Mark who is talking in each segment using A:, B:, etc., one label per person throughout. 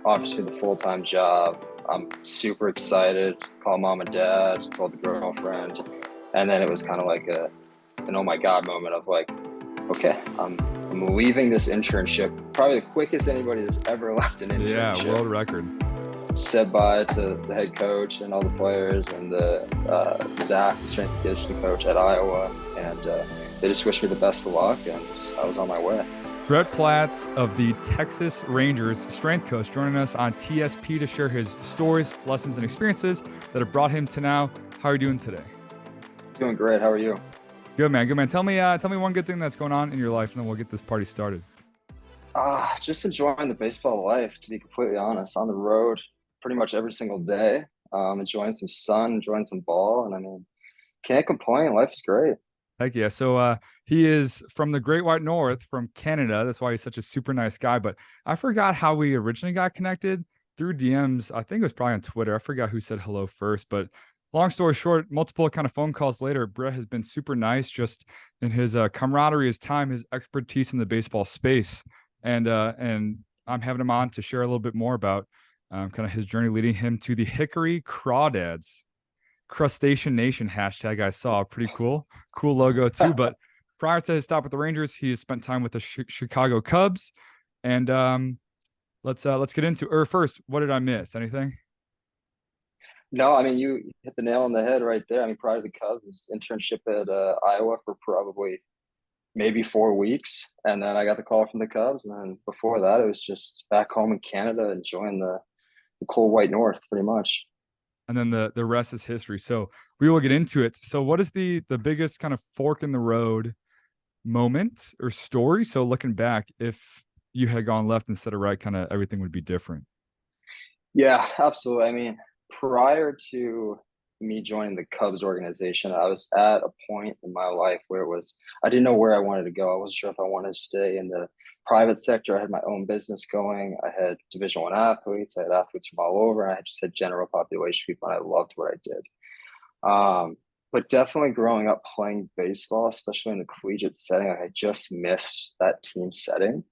A: offers me the full-time job. I'm super excited. Call mom and dad, told the girlfriend, and then it was kind of like an oh my god moment of like, okay, I'm leaving this internship, probably the quickest anybody has ever left an
B: Yeah,
A: internship.
B: world record.
A: Said bye to the head coach and all the players and the Zach, the strength and conditioning coach at Iowa, and they just wished me the best of luck, and I was on my way.
B: Brett Platts of the Texas Rangers, strength coach, joining us on TSP to share his stories, lessons, and experiences that have brought him to now. How are you doing today?
A: Doing great. How are you?
B: Good, man. Good, man. Tell me one good thing that's going on in your life, and then we'll get this party started.
A: Just enjoying the baseball life, to be completely honest. On the road pretty much every single day. Enjoying some sun, enjoying some ball, and I mean, can't complain. Life is great.
B: Heck yeah. So he is from the Great White North, from Canada. That's why he's such a super nice guy. But I forgot how we originally got connected through DMs. I think it was probably on Twitter. I forgot who said hello first. But long story short, multiple kind of phone calls later, Brett has been super nice just in his camaraderie, his time, his expertise in the baseball space. And I'm having him on to share a little bit more about kind of his journey leading him to the Hickory Crawdads. Crustacean Nation hashtag I saw. Pretty cool logo too. But prior to his stop with the Rangers, he has spent time with the Chicago Cubs. And let's get into, or first, what did I miss? Anything?
A: No, I mean, you hit the nail on the head right there. I mean, prior to the Cubs, his internship at Iowa for probably maybe 4 weeks, and then I got the call from the Cubs, and then before that, it was just back home in Canada, enjoying the cold white north, pretty much.
B: And then the rest is history. So we will get into it. So what is the biggest kind of fork in the road moment or story? So looking back, if you had gone left instead of right, kind of everything would be different.
A: Yeah, absolutely. I mean, prior to me joining the Cubs organization, I was at a point in my life where it was, I didn't know where I wanted to go. I wasn't sure if I wanted to stay in the private sector. I had my own business going. I had Division I athletes. I had athletes from all over. And I just had general population people, and I loved what I did. But definitely growing up playing baseball, especially in the collegiate setting, I just missed that team setting.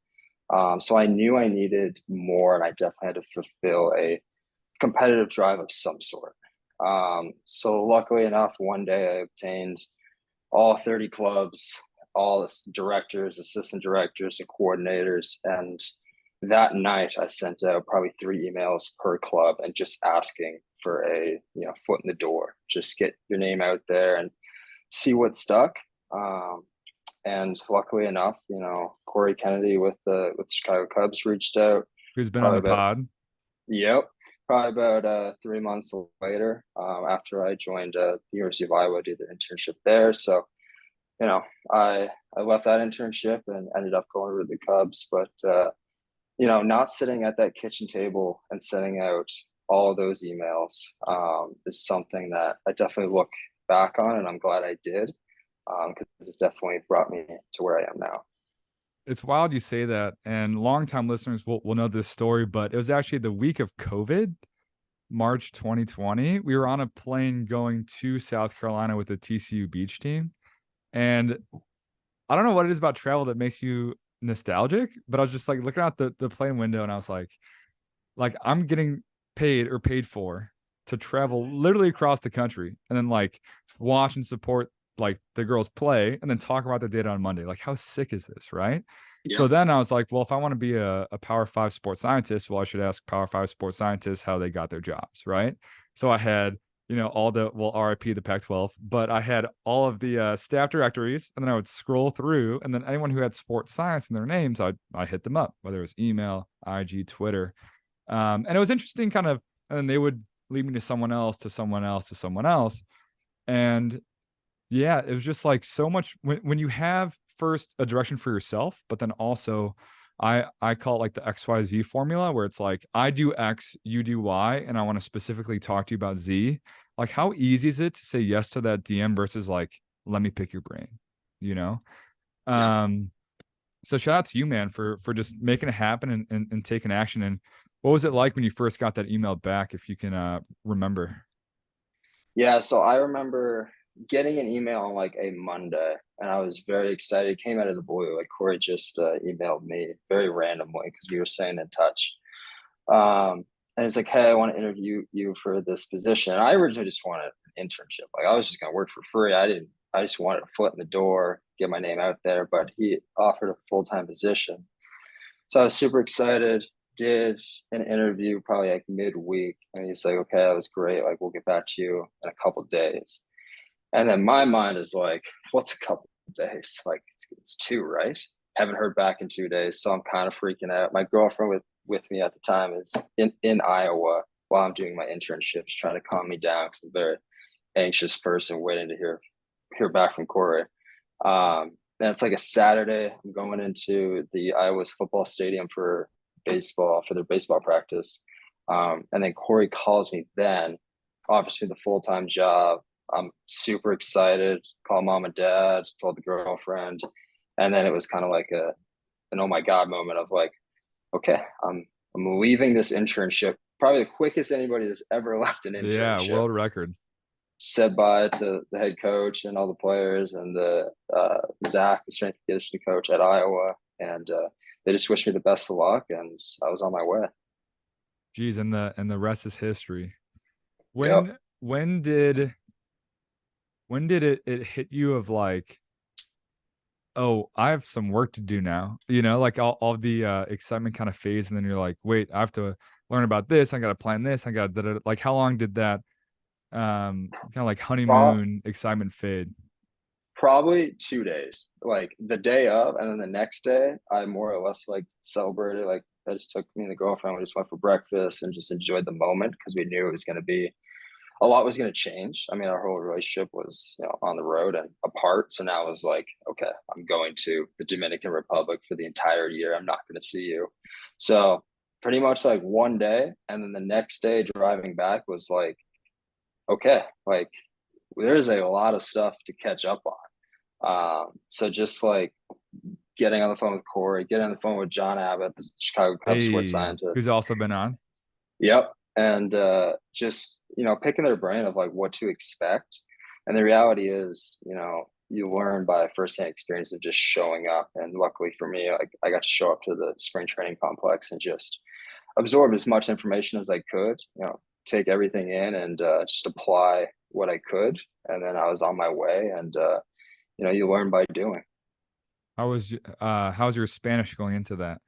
A: So I knew I needed more, and I definitely had to fulfill a competitive drive of some sort. So luckily enough, one day I obtained all 30 clubs, all the directors, assistant directors, and coordinators. And that night I sent out probably 3 emails per club and just asking for a foot in the door, just get your name out there and see what stuck. And luckily enough, Corey Kennedy with the Chicago Cubs reached out.
B: Who's been on
A: Probably
B: the pod?
A: Yep. Probably about 3 months later, after I joined the University of Iowa, did the internship there. So, I left that internship and ended up going to the Cubs. But not sitting at that kitchen table and sending out all of those emails is something that I definitely look back on, and I'm glad I did, because it definitely brought me to where I am now.
B: It's wild you say that, and longtime listeners will know this story, but it was actually the week of COVID, March 2020. We were on a plane going to South Carolina with the TCU beach team. And I don't know what it is about travel that makes you nostalgic, but I was just like looking out the plane window, and I was like I'm getting paid for to travel literally across the country and then like watch and support like the girls play and then talk about the data on Monday. Like, how sick is this, right?
A: Yeah.
B: So then I was like, well, if I want to be a Power 5 sports scientist, well, I should ask Power 5 sports scientists how they got their jobs, right? So I had, all the, well, RIP the Pac-12, but I had all of the staff directories, and then I would scroll through, and then anyone who had sports science in their names, I hit them up, whether it was email, IG, Twitter. And it was interesting kind of, and then they would lead me to someone else, to someone else, to someone else. And yeah, it was just like so much when you have first a direction for yourself, but then also I call it like the XYZ formula, where it's like I do X, you do Y, and I want to specifically talk to you about Z. Like, how easy is it to say yes to that DM versus like, let me pick your brain, you know?
A: Yeah.
B: So shout out to you, man, for just making it happen and taking action. And what was it like when you first got that email back, if you can remember?
A: Yeah, so I remember getting an email on like a Monday, and I was very excited. It came out of the blue. Like Corey just emailed me very randomly because we were staying in touch. And it's like, hey, I want to interview you for this position. And I originally just wanted an internship. Like I was just gonna work for free. I just wanted a foot in the door, get my name out there. But he offered a full-time position. So I was super excited, did an interview probably like midweek. And he's like, okay, that was great. Like we'll get back to you in a couple of days. And then my mind is like, what's a couple of days? Like it's two, right? Haven't heard back in 2 days. So I'm kind of freaking out. My girlfriend with me at the time is in Iowa while I'm doing my internships, trying to calm me down because I'm a very anxious person waiting to hear back from Corey. And it's like a Saturday. I'm going into the Iowa's football stadium for their baseball practice. And then Corey calls me then, offers me the full-time job. I'm super excited, call mom and dad, told the girlfriend. And then it was kind of like an oh my God moment of like, okay, I'm leaving this internship, probably the quickest anybody has ever left an
B: Yeah,
A: internship.
B: world record.
A: Said bye to the head coach and all the players and the Zach, the strength and conditioning coach at Iowa, and they just wished me the best of luck, and I was on my way.
B: Geez, and the rest is history.
A: Yep.
B: When when did it hit you of like, oh, I have some work to do now, like all the excitement kind of phase, and then you're like, wait, I have to learn about this, I gotta plan this, I gotta like, how long did that kind of like
A: Pro-
B: honeymoon excitement fade?
A: Probably 2 days, like the day of, and then the next day, I more or less like celebrated. Like I just took me and the girlfriend, we just went for breakfast and just enjoyed the moment because we knew it was going to be a lot was going to change. I mean, our whole relationship was, on the road and apart. So now it was like, okay, I'm going to the Dominican Republic for the entire year. I'm not going to see you. So pretty much like one day. And then the next day driving back was like, okay, like there's a lot of stuff to catch up on. So just like getting on the phone with Corey, getting on the phone with John Abbott, the Chicago Cubs sports
B: Hey, who's
A: scientist.
B: also been on?
A: Yep. And just, picking their brain of like what to expect. And the reality is, you learn by firsthand experience of just showing up. And luckily for me, like I got to show up to the spring training complex and just absorb as much information as I could, take everything in and just apply what I could. And then I was on my way and, you learn by doing.
B: How's your Spanish going into that?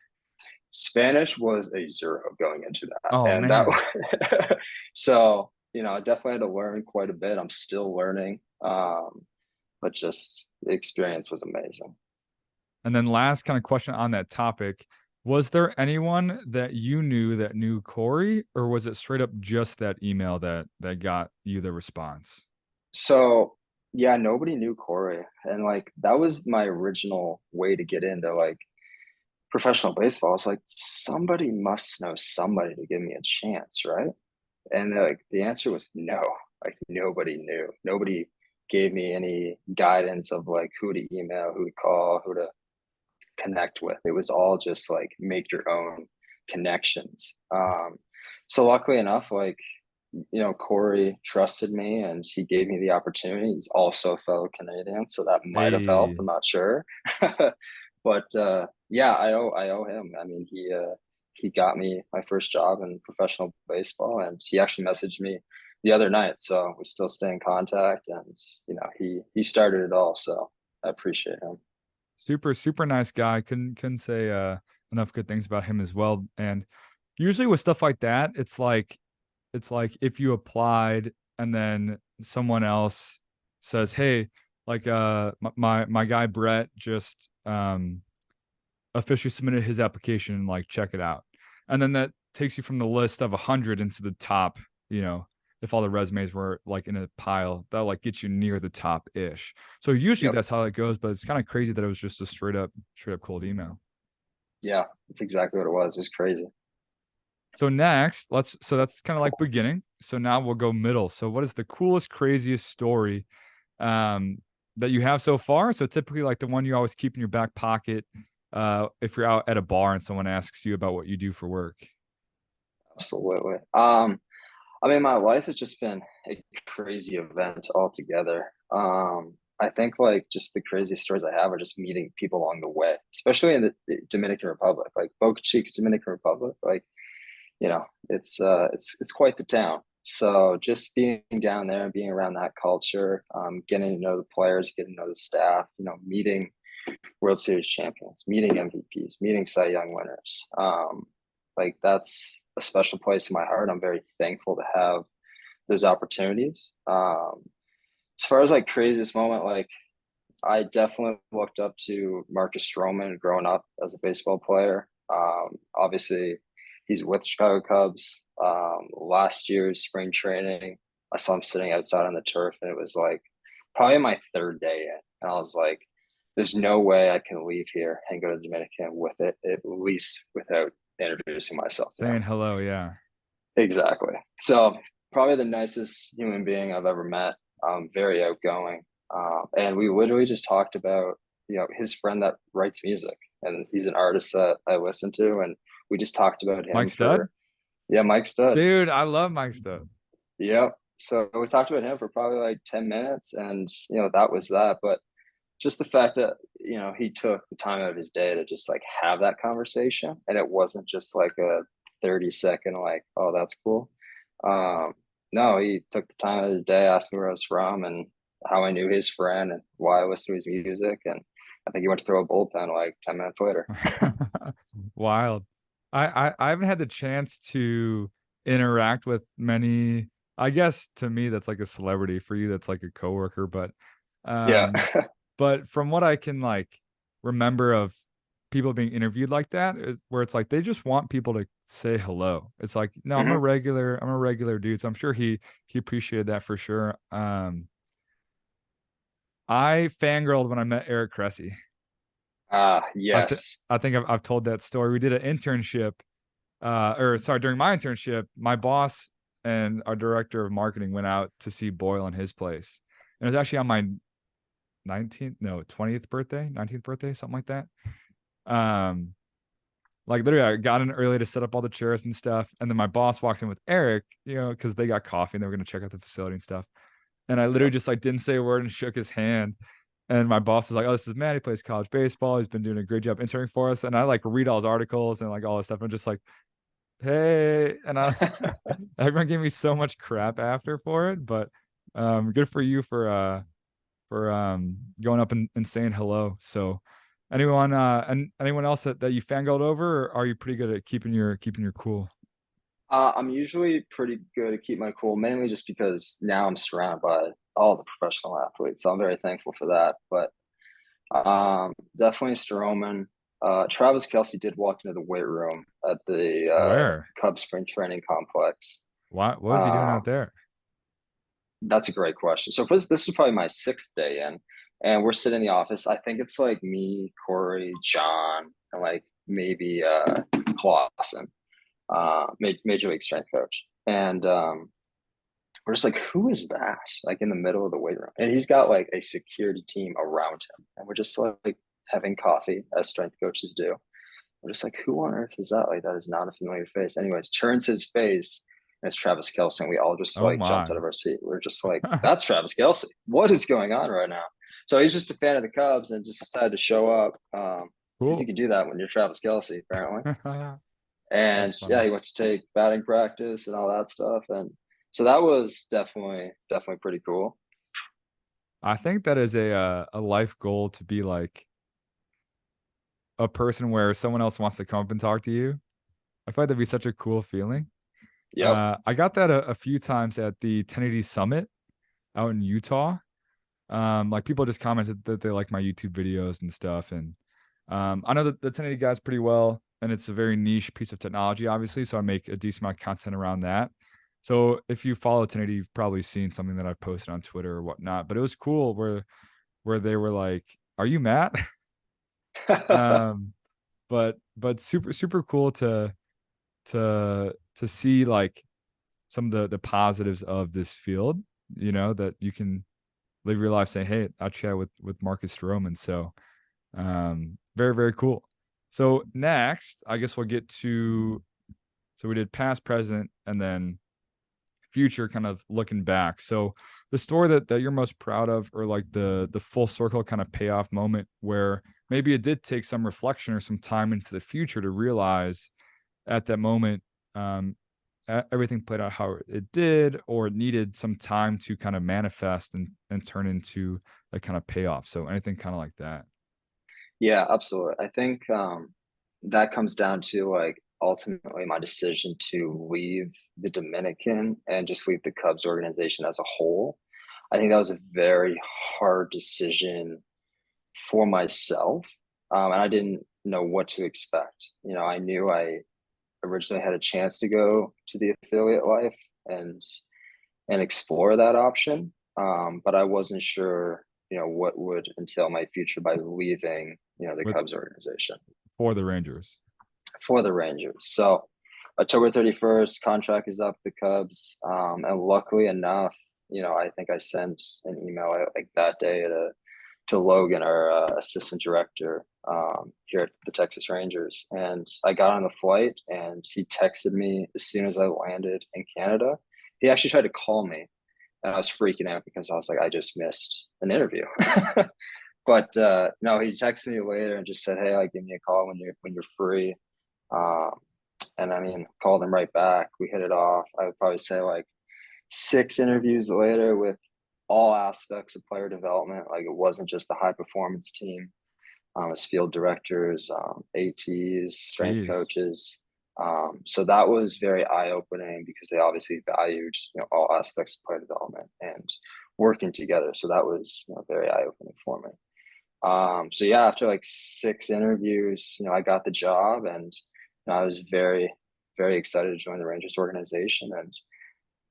A: Spanish was a zero going into that.
B: Oh
A: And that,
B: man.
A: so, I definitely had to learn quite a bit. I'm still learning. But just the experience was amazing.
B: And then last kind of question on that topic, was there anyone that you knew that knew Corey, or was it straight up just that email that got you the response?
A: So, yeah, nobody knew Corey. And like, that was my original way to get into like professional baseball. It's like, somebody must know somebody to give me a chance, right? And like, the answer was no. Like, nobody knew. Nobody gave me any guidance of like who to email, who to call, who to connect with. It was all just like make your own connections. So luckily enough, like, Corey trusted me and he gave me the opportunity. He's also a fellow Canadian, so that might have helped.
B: Hey,
A: I'm not sure. But yeah, I owe him. I mean, he got me my first job in professional baseball, and he actually messaged me the other night. So we still stay in contact, and he started it all. So I appreciate him.
B: super, super nice guy. Couldn't say enough good things about him as well. And usually with stuff like that, it's like if you applied and then someone else says, hey, like my guy Brett just officially submitted his application, like check it out. And then that takes you from the list of 100 into the top, if all the resumes were like in a pile, that'll like get you near the top ish. So usually
A: Yep.
B: that's how it goes, but it's kind of crazy that it was just a straight up cold email.
A: Yeah, that's exactly what it was. It was crazy.
B: So next, so that's kind of like beginning. So now we'll go middle. So what is the coolest, craziest story um that you have so far? So typically like the one you always keep in your back pocket if you're out at a bar and someone asks you about what you do for work.
A: Absolutely. I mean, my life has just been a crazy event altogether. I think like just the craziest stories I have are just meeting people along the way, especially in the Dominican Republic, like Boca Chica, Dominican Republic. Like it's quite the town. So just being down there and being around that culture, getting to know the players, getting to know the staff, meeting World Series champions, meeting MVPs, meeting Cy Young winners. Like that's a special place in my heart. I'm very thankful to have those opportunities. As far as like craziest moment, like I definitely looked up to Marcus Stroman growing up as a baseball player. Obviously, he's with Chicago Cubs. Last year's spring training, I saw him sitting outside on the turf, and it was like probably my third day in, and I was like, "There's no way I can leave here and go to Dominican with it, at least without introducing myself to him."
B: Saying hello, yeah.
A: Exactly. So probably the nicest human being I've ever met. Very outgoing. And we literally just talked about, his friend that writes music, and he's an artist that I listen to. And we just talked about
B: Mike
A: him
B: Stud?
A: yeah, Mike Stud.
B: Dude, I love Mike Stud.
A: Yep. So we talked about him for probably like 10 minutes, and, that was that. But just the fact that, he took the time out of his day to just like have that conversation, and it wasn't just like a 30-second, like, oh, that's cool. No, he took the time out of his day, asked me where I was from and how I knew his friend and why I listened to his music. And I think he went to throw a bullpen like 10 minutes later.
B: Wild. I haven't had the chance to interact with many. I guess to me that's like a celebrity. For you, that's like a coworker.
A: Yeah.
B: Um, but from what I can like remember of people being interviewed like that, where it's like they just want people to say hello. It's like, no, I'm a
A: Mhm.
B: regular dude. So I'm sure he appreciated that for sure. I fangirled when I met Eric Cressy.
A: Yes.
B: I think I've told that story. We did an internship, or sorry, during my internship, my boss and our director of marketing went out to see Boyle in his place. And it was actually on my 20th birthday, 19th birthday, something like that. Like literally I got in early to set up all the chairs and stuff. And then my boss walks in with Eric, because they got coffee and they were going to check out the facility and stuff. And I literally
A: Yep.
B: just like didn't say a word and shook his hand. And my boss was like, "Oh, this is Matt. He plays college baseball. He's been doing a great job interning for us." And I like read all his articles and like all this stuff. I'm just like, "Hey," and everyone gave me so much crap after for it. But good for you for going up and saying hello. So and anyone else that you fangirled over, or are you pretty good at keeping your cool?
A: I'm usually pretty good at keep my cool, mainly just because now I'm surrounded by all the professional athletes. So I'm very thankful for that. But definitely Stroman. Travis Kelsey did walk into the weight room at the
B: Where?
A: Cubs spring training complex.
B: What was he doing
A: Um,
B: out there?
A: that's a great question. So this is probably my sixth day in, and we're sitting in the office. I think it's like me, Corey, John, and like maybe Clausen, Major League Strength coach. And we're just like, who is that? Like in the middle of the weight room. And he's got like a security team around him. And we're just like having coffee as strength coaches do. We're just like, who on earth is that? Like, that is not a familiar face. Anyways, turns his face and it's Travis Kelce. And we all just
B: Oh
A: like jumped
B: my.
A: out of our seat. We're just like, that's Travis Kelce. What is going on right now? So he's just a fan of the Cubs and just decided to show up because you
B: Cool.
A: can do that when you're Travis Kelce, apparently. And
B: That's
A: yeah,
B: funny.
A: he wants to take batting practice and all that stuff. And so that was definitely pretty cool.
B: I think that is a life goal to be like a person where someone else wants to come up and talk to you. I feel like that'd be such a cool feeling.
A: Yep.
B: I got that a few times at the 1080 Summit out in Utah. Like people just commented that they like my YouTube videos and stuff. And I know that the 1080 guys pretty well, and it's a very niche piece of technology, obviously. So I make a decent amount of content around that. So if you follow 1080, you've probably seen something that I've posted on Twitter or whatnot. But it was cool where they were like, "Are you Matt?" um, but super cool to see like some of the positives of this field. That you can live your life saying, "Hey, I chat with Marcus Stroman." So very, very cool. So next, I guess we'll get to, so we did past, present, and then future, kind of looking back. So the story that you're most proud of, or like the full circle kind of payoff moment where maybe it did take some reflection or some time into the future to realize at that moment, everything played out how it did, or it needed some time to kind of manifest and turn into a kind of payoff? So anything kind of like that.
A: Yeah, absolutely. I think that comes down to like ultimately my decision to leave the Dominican and just leave the Cubs organization as a whole. I think that was a very hard decision for myself. And I didn't know what to expect. I knew I originally had a chance to go to the affiliate life and explore that option. But I wasn't sure, what would entail my future by leaving, the
B: With
A: Cubs organization
B: for the Rangers.
A: for the Rangers. So October 31st, contract is up with the Cubs. And luckily enough, I think I sent an email like that day to Logan, our assistant director here at the Texas Rangers. And I got on the flight and he texted me as soon as I landed in Canada. He actually tried to call me and I was freaking out because I was like, I just missed an interview. But no, he texted me later and just said, "Hey, like, give me a call when you're free." Um, and I mean, called him right back. We hit it off. I would probably say like 6 interviews later with all aspects of player development. Like, it wasn't just the high performance team. As field directors, ATs, strength
B: Jeez.
A: coaches. So that was very eye opening because they obviously valued all aspects of player development and working together. So that was very eye opening for me. So yeah, after like 6 interviews, I got the job and I was very, very excited to join the Rangers organization. And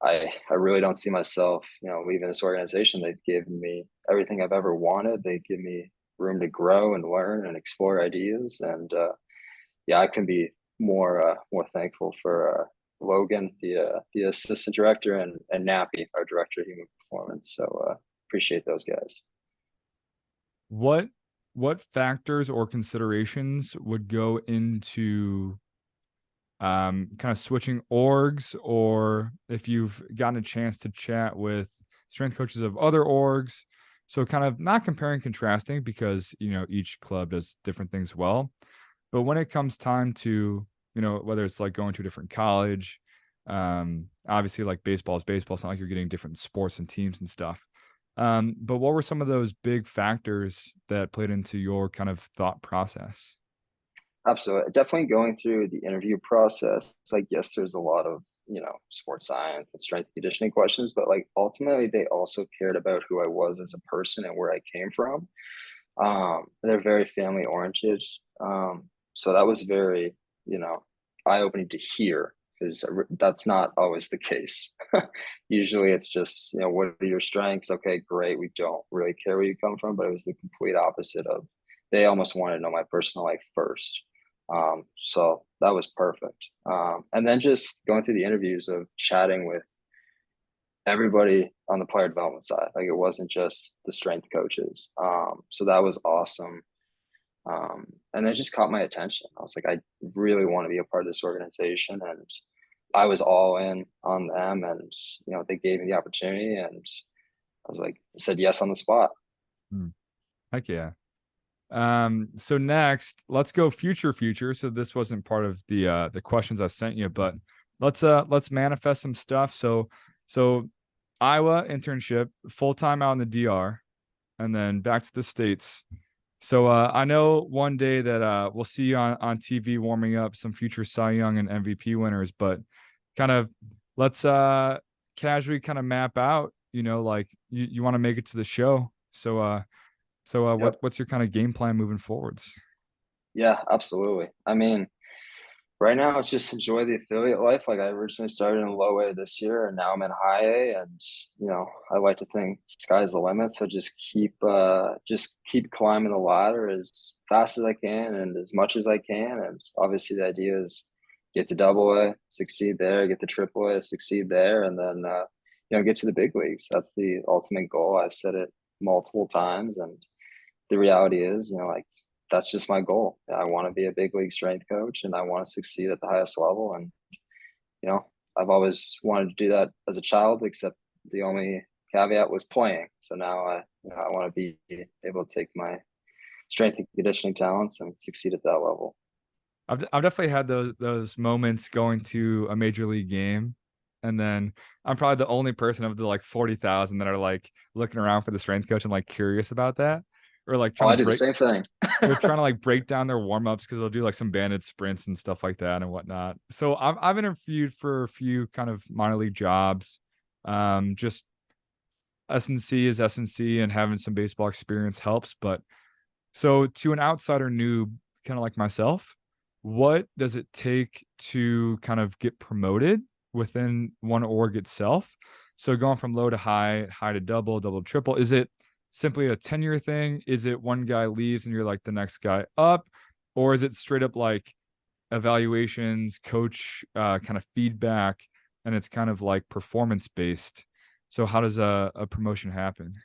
A: I really don't see myself, leaving this organization. They've given me everything I've ever wanted. They give me room to grow and learn and explore ideas. And yeah, I can be more thankful for Logan, the assistant director, and Nappy, our director of human performance. So appreciate those guys.
B: What what factors or considerations would go into kind of switching orgs, or if you've gotten a chance to chat with strength coaches of other orgs? So kind of not comparing, contrasting, because each club does different things well. But when it comes time to, whether it's like going to a different college, obviously like baseball is baseball. It's not like you're getting different sports and teams and stuff. But what were some of those big factors that played into your kind of thought process?
A: Absolutely. Definitely going through the interview process. It's like, yes, there's a lot of, sports science and strength and conditioning questions, but like ultimately they also cared about who I was as a person and where I came from. They're very family oriented. So that was very, eye opening to hear because that's not always the case. Usually it's just, what are your strengths? Okay, great. We don't really care where you come from, but it was the complete opposite of they almost wanted to know my personal life first. So that was perfect. And then just going through the interviews of chatting with everybody on the player development side. Like, it wasn't just the strength coaches. So that was awesome. And that just caught my attention. I was like, I really want to be a part of this organization. And I was all in on them. And, they gave me the opportunity. And I was like, I said yes on the spot.
B: Hmm. Heck yeah. So next, let's go future. So this wasn't part of the questions I sent you, but let's manifest some stuff. So Iowa internship, full-time out in the DR, and then back to the States. So I know one day that we'll see you on TV warming up some future Cy Young and MVP winners, but kind of let's casually kind of map out, like you want to make it to the show. So
A: Yep.
B: what's your kind of game plan moving forwards?
A: Yeah, absolutely. I mean, right now it's just enjoy the affiliate life. Like, I originally started in low A this year and now I'm in high A, and I like to think sky's the limit. So just keep climbing the ladder as fast as I can and as much as I can. And obviously the idea is get to double A, succeed there, get to triple A, succeed there, and then get to the big leagues. That's the ultimate goal. I've said it multiple times, and the reality is, like, that's just my goal. I want to be a big league strength coach and I want to succeed at the highest level. And, I've always wanted to do that as a child, except the only caveat was playing. So now I want to be able to take my strength and conditioning talents and succeed at that level.
B: I've definitely had those moments going to a major league game, and then I'm probably the only person of the like 40,000 that are like looking around for the strength coach and like curious about that, or like
A: Oh, I did the same thing.
B: they're trying to like break down their warm ups because they'll do like some banded sprints and stuff like that and whatnot. So I've interviewed for a few kind of minor league jobs, just SNC is SNC, and having some baseball experience helps. But so to an outsider noob, kind of like myself, what does it take to kind of get promoted within one org itself? So going from low to high, high to double, double to triple, is it simply a tenure thing? Is it one guy leaves and you're like the next guy up? Or is it straight up like evaluations, coach kind of feedback, and it's kind of like performance based? So how does a promotion happen?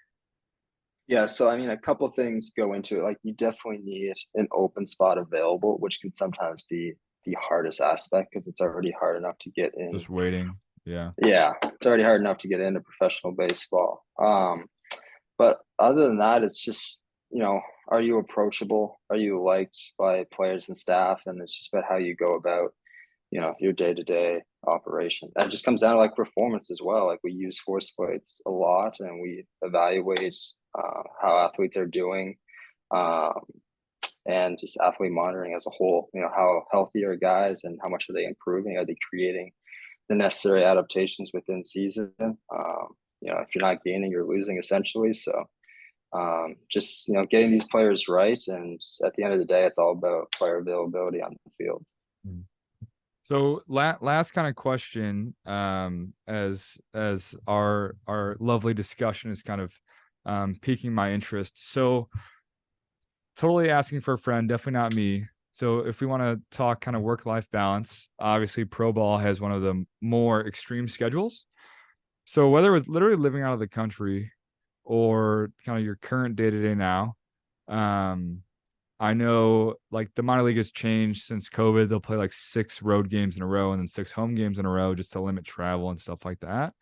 A: Yeah, so I mean, a couple things go into it. Like, you definitely need an open spot available, which can sometimes be the hardest aspect because it's already hard enough to get in.
B: Just waiting. Yeah.
A: Yeah, it's already hard enough to get into professional baseball. But other than that, it's just, are you approachable? Are you liked by players and staff? And it's just about how you go about, your day-to-day operation. That just comes down to like performance as well. Like, we use force plates a lot and we evaluate how athletes are doing, um, and just athlete monitoring as a whole. How healthy are guys and how much are they improving? Are they creating the necessary adaptations within season? If you're not gaining, you're losing essentially. So just getting these players right, and at the end of the day, it's all about player availability on the field.
B: Mm. So last kind of question, as our lovely discussion is kind of piquing my interest. So totally asking for a friend, definitely not me. So if we want to talk kind of work-life balance, obviously pro ball has one of the more extreme schedules. So whether it was literally living out of the country or kind of your current day-to-day now, um, I know like the minor league has changed since COVID. They'll play like 6 road games in a row and then 6 home games in a row just to limit travel and stuff like that.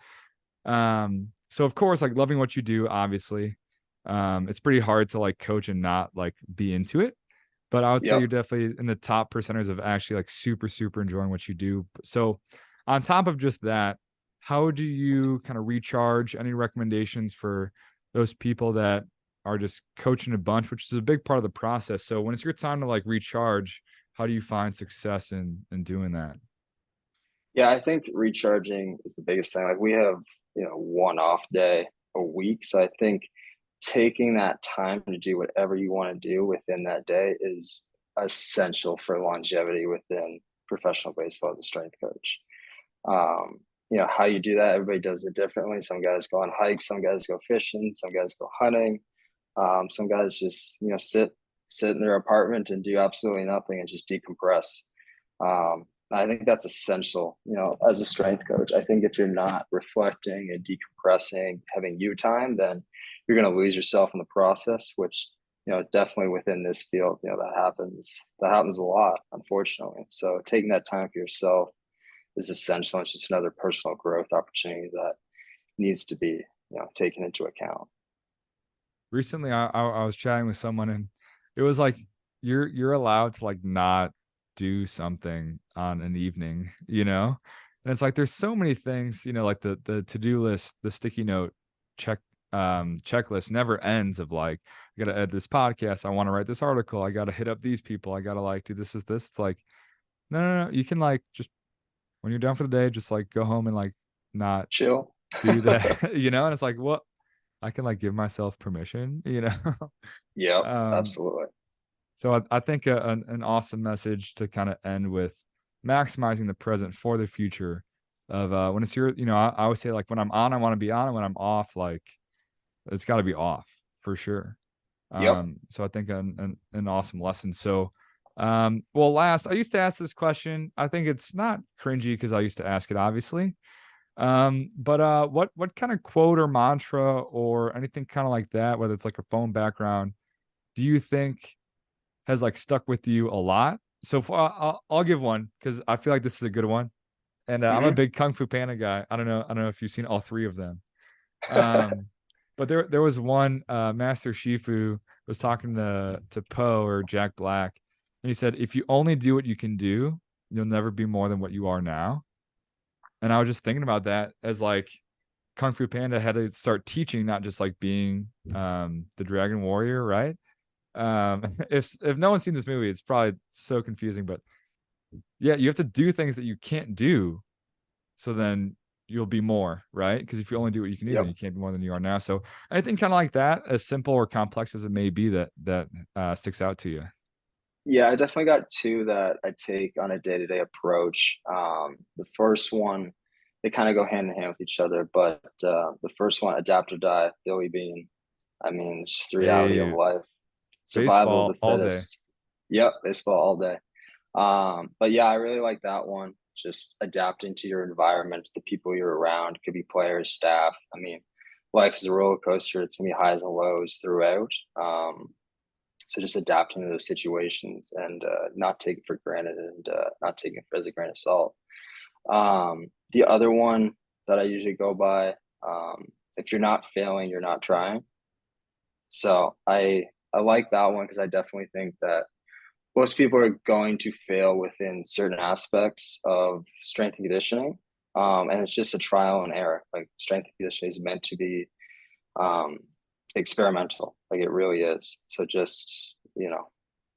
B: So of course, like loving what you do, obviously, it's pretty hard to like coach and not like be into it. But I would say you're
A: Yep.
B: definitely in the top percenters of actually like super, super enjoying what you do. So on top of just that, how do you kind of recharge? Any recommendations for those people that are just coaching a bunch, which is a big part of the process? So when it's your time to like recharge, how do you find success in doing that?
A: Yeah, I think recharging is the biggest thing. Like, we have, one off day a week. So I think taking that time to do whatever you want to do within that day is essential for longevity within professional baseball as a strength coach. How you do that, everybody does it differently. Some guys go on hikes, some guys go fishing, some guys go hunting. Some guys just, sit in their apartment and do absolutely nothing and just decompress. I think that's essential, as a strength coach. I think if you're not reflecting and decompressing, having you time, then you're going to lose yourself in the process, which, definitely within this field, that happens a lot, unfortunately. So taking that time for yourself is essential. It's just another personal growth opportunity that needs to be, taken into account.
B: Recently I was chatting with someone and it was like you're allowed to like not do something on an evening, you know? And it's like there's so many things, like the to-do list, the sticky note check checklist never ends of like, I gotta edit this podcast, I want to write this article, I gotta hit up these people, I gotta like do this is this. It's like, no, no, no, you can like just when you're done for the day, just like go home and like not
A: Chill.
B: do that, And it's like, what I can like give myself permission.
A: Yep,
B: Um,
A: absolutely.
B: so I think an awesome message to kind of end with maximizing the present for the future of when it's your, I always say like when I'm on, I want to be on, and when I'm off, like it's got to be off for sure.
A: Yep.
B: So I think an awesome lesson. So, well, last I used to ask this question. I think it's not cringy because I used to ask it, obviously. But what kind of quote or mantra or anything kind of like that, whether it's like a phone background, do you think has like stuck with you a lot? So I'll give one because I feel like this is a good one, and I'm a
A: Hmm.
B: big Kung Fu Panda guy. I don't know if you've seen all 3 of them. But there was one Master Shifu was talking to Poe or Jack Black, He said, if you only do what you can do, you'll never be more than what you are now. And I was just thinking about that as like Kung Fu Panda had to start teaching, not just like being the Dragon Warrior, right? If no one's seen this movie, it's probably so confusing, but yeah, you have to do things that you can't do, so then you'll be more, right? Because if you only do what you can do, then
A: Yep.
B: you can't be more than you are now. So I think kind of like that, as simple or complex as it may be, that sticks out to you.
A: Yeah, I definitely got two that I take on a day-to-day approach. The first one, they kind of go hand in hand with each other, but the first one, adapt or die, Billy Bean. I mean, it's just the reality of
B: Hey,
A: life. Survival of
B: baseball
A: the
B: all day.
A: fittest. Yep, baseball all day. But yeah, I really like that one. Just adapting to your environment, the people you're around, could be players, staff. I mean, life is a roller coaster. It's gonna be highs and lows throughout. So just adapting to those situations and not take it for granted and not taking it as a grain of salt. The other one that I usually go by, if you're not failing, you're not trying. So I like that one because I definitely think that most people are going to fail within certain aspects of strength and conditioning. And it's just a trial and error. Like strength and conditioning is meant to be um, experimental. Like it really is. So just,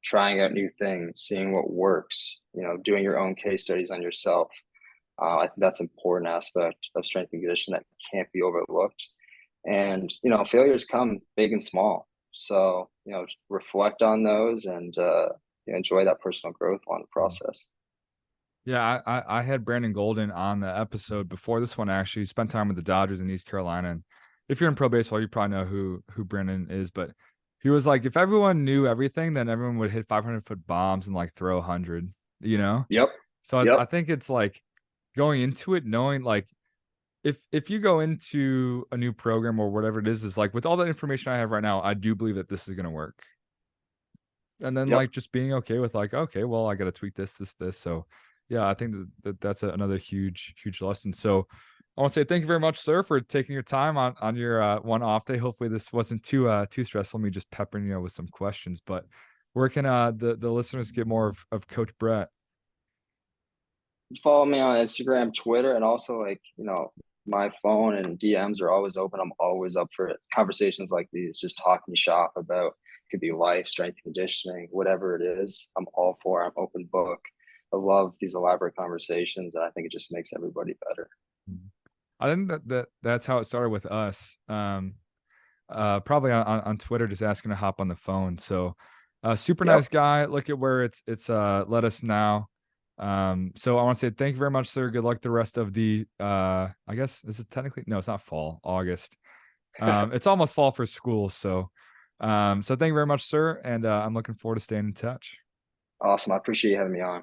A: trying out new things, seeing what works, doing your own case studies on yourself. I think that's an important aspect of strength and conditioning that can't be overlooked. And, failures come big and small. So, reflect on those and enjoy that personal growth on the process.
B: Yeah, I had Brandon Golden on the episode before this one. Actually, spent time with the Dodgers in East Carolina, and if you're in pro baseball, you probably know who Brandon is. But he was like, if everyone knew everything, then everyone would hit 500-foot bombs and like throw 100. You know,
A: Yep.
B: so I
A: Yep.
B: think it's like going into it knowing like if you go into a new program or whatever it is like with all the information I have right now, I do believe that this is gonna work. And then
A: Yep.
B: like just being okay with like, okay, well, I got to tweak this. So yeah, I think that's another huge lesson. So I want to say thank you very much, sir, for taking your time on your one off day. Hopefully this wasn't too stressful, me just peppering you with some questions. But where can the listeners get more of Coach Brett?
A: Follow me on Instagram, Twitter, and also my phone and DMs are always open. I'm always up for conversations like these, just talking shop about could be life, strength conditioning, whatever it is. I'm all for. I'm open book. I love these elaborate conversations, and I think it just makes everybody better.
B: I think that's how it started with us. Probably on Twitter, just asking to hop on the phone. So super
A: Yep.
B: nice guy. Look at where it's let us now. So I want to say thank you very much, sir. Good luck the rest of the I guess is it technically no, it's not fall, August. It's almost fall for school. So thank you very much, sir. And I'm looking forward to staying in touch.
A: Awesome. I appreciate you having me on.